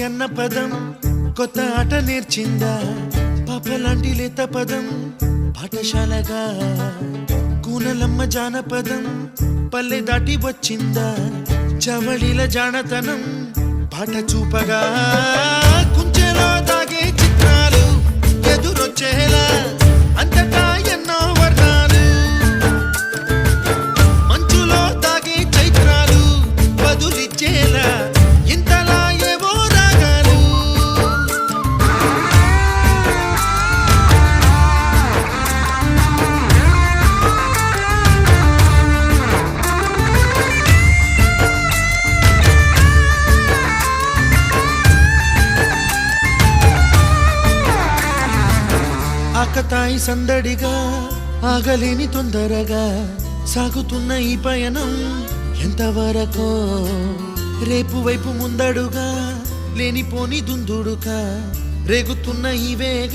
అన్న పదం కొత్త ఆట నేర్చిందా పాపలాంటి లేత పదం పాఠశాలగా కూనలమ్మ జానపదం పల్లె దాటి వచ్చిందా చవళిల జానతనం పాట చూపగా కుంచెలో దాగే చిత్రాలు ఎదురొచ్చేలా అంతటా ఎన్నో వర్ణాలు మంచులో దాగే చైత్రాలు బదులిచ్చేలా ఇంతలా ఏవో రాగాలు ఆకతాయి సందడిగా ఆగలేని తొందరగా సాగుతున్న ఈ పయనం ఎంతవరకో రేపు వైపు ముందడుగా లేనిపోని దుందుడుగా రేగుతున్న ఈ వేగ